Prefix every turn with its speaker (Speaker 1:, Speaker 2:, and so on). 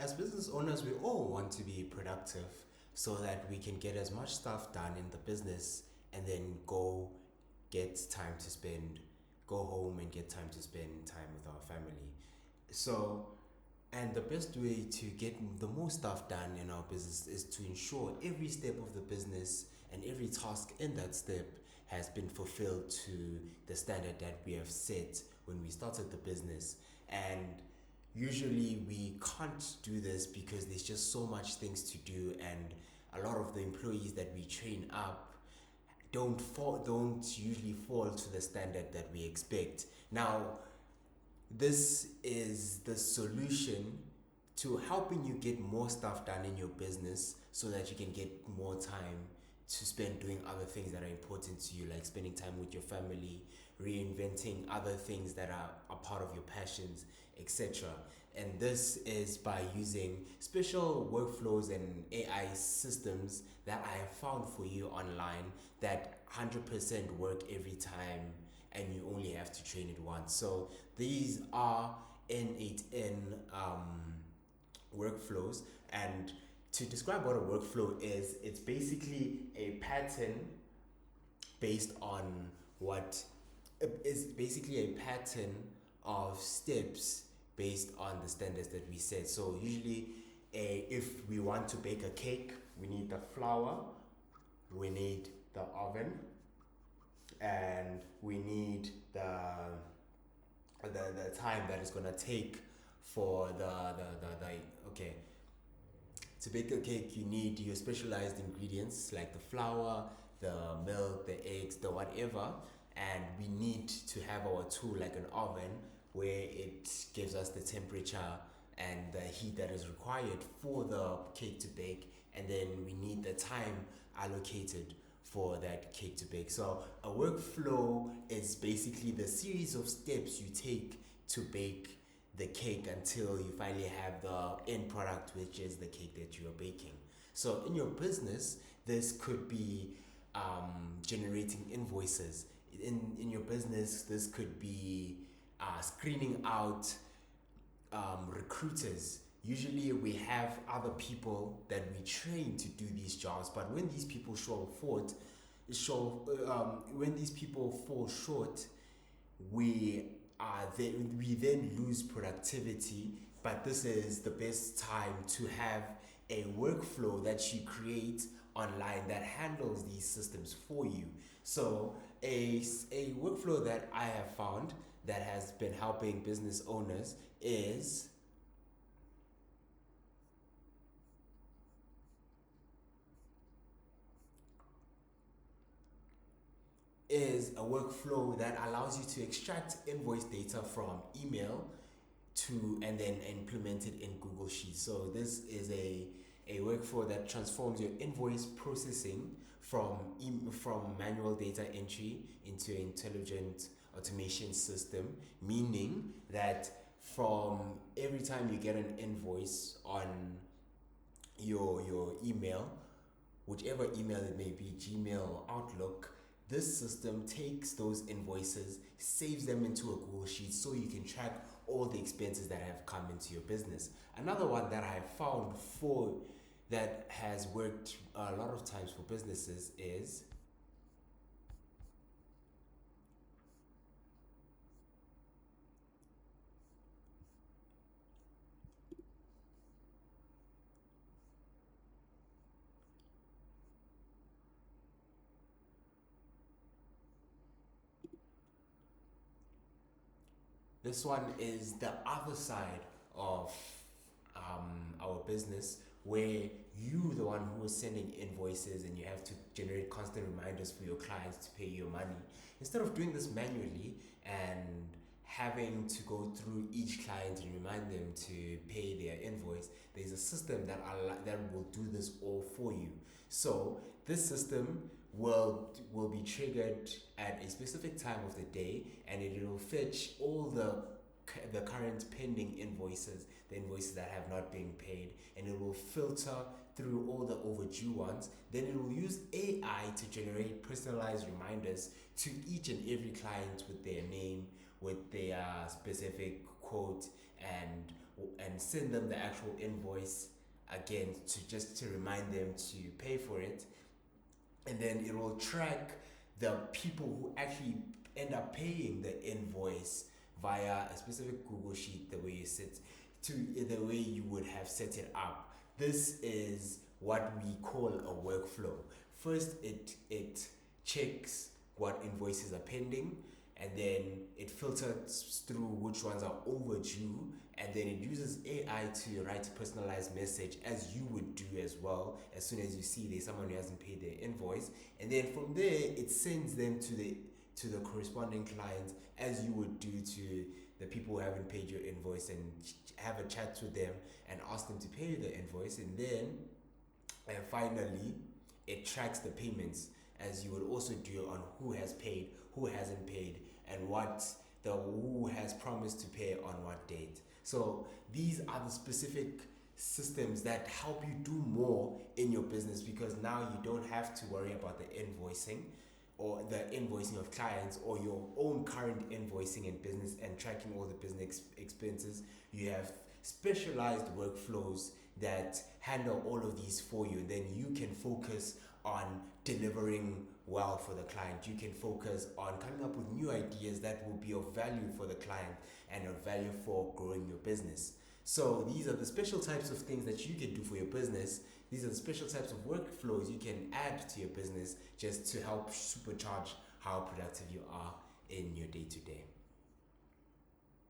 Speaker 1: as business owners, we all want to be productive so that we can get as much stuff done in the business and then get time to spend, go home and get time to spend time with our family. So, and the best way to get the most stuff done in our business is to ensure every step of the business and every task in that step has been fulfilled to the standard that we have set when we started the business. And usually we can't do this because there's just so much things to do, and a lot of the employees that we train up don't usually fall to the standard that we expect. Now, this is the solution to helping you get more stuff done in your business so that you can get more time to spend doing other things that are important to you, like spending time with your family, reinventing other things that are a part of your passions, etc. And this is by using special workflows and AI systems that I have found for you online that 100% work every time, and you only have to train it once. So these are N8N workflows. And to describe what a workflow is, it's basically a pattern based on what is basically a pattern of steps based on the standards that we set. So usually, if we want to bake a cake, we need the flour, we need the oven, and we need the time that it's gonna take for the okay, to bake a cake. You need your specialized ingredients like the flour, the milk, the eggs, the whatever, and we need to have our tool like an oven where it gives us the temperature and the heat that is required for the cake to bake, and then we need the time allocated for that cake to bake. So a workflow is basically the series of steps you take to bake the cake until you finally have the end product, which is the cake that you are baking. So in your business, this could be generating invoices. In your business, this could be screening out recruiters. Usually we have other people that we train to do these jobs, but when these people when these people fall short, we then lose productivity. But this is the best time to have a workflow that you create online that handles these systems for you. So a workflow that I have found that has been helping business owners is a workflow that allows you to extract invoice data from email to and then implement it in Google Sheets. So this is a workflow that transforms your invoice processing from manual data entry into an intelligent automation system, meaning that from every time you get an invoice on your email, whichever email it may be, Gmail or Outlook, this system takes those invoices, saves them into a Google Sheet so you can track all the expenses that have come into your business. Another one that I found that has worked a lot of times for businesses is this one is the other side of our business, where you the one who is sending invoices and you have to generate constant reminders for your clients to pay your money. Instead of doing this manually and having to go through each client and remind them to pay their invoice, there's a system that will do this all for you. So this system will be triggered at a specific time of the day, and it will fetch all the current pending invoices, the invoices that have not been paid, and it will filter through all the overdue ones. Then it will use AI to generate personalized reminders to each and every client with their name, with their specific quote, and and send them the actual invoice again to remind them to pay for it, and then it will track the people who actually end up paying the invoice via a specific Google Sheet, the way you set to the way you would have set it up. This is what we call a workflow. First, it checks what invoices are pending, and then it filters through which ones are overdue, and then it uses AI to write a personalized message, as you would do as well, as soon as you see there's someone who hasn't paid their invoice, and then from there it sends them to the corresponding clients, as you would do to the people who haven't paid your invoice, and have a chat with them and ask them to pay you the invoice, and then finally it tracks the payments, as you would also do on who has paid, who hasn't paid, and who has promised to pay on what date. So these are the specific systems that help you do more in your business, because now you don't have to worry about the invoicing or the invoicing of clients, or your own current invoicing and business and tracking all the business expenses. You have specialized workflows that handle all of these for you. Then you can focus on delivering well for the client. You can focus on coming up with new ideas that will be of value for the client and of value for growing your business. So these are the special types of things that you can do for your business. These are the special types of workflows you can add to your business, just to help supercharge how productive you are in your day-to-day.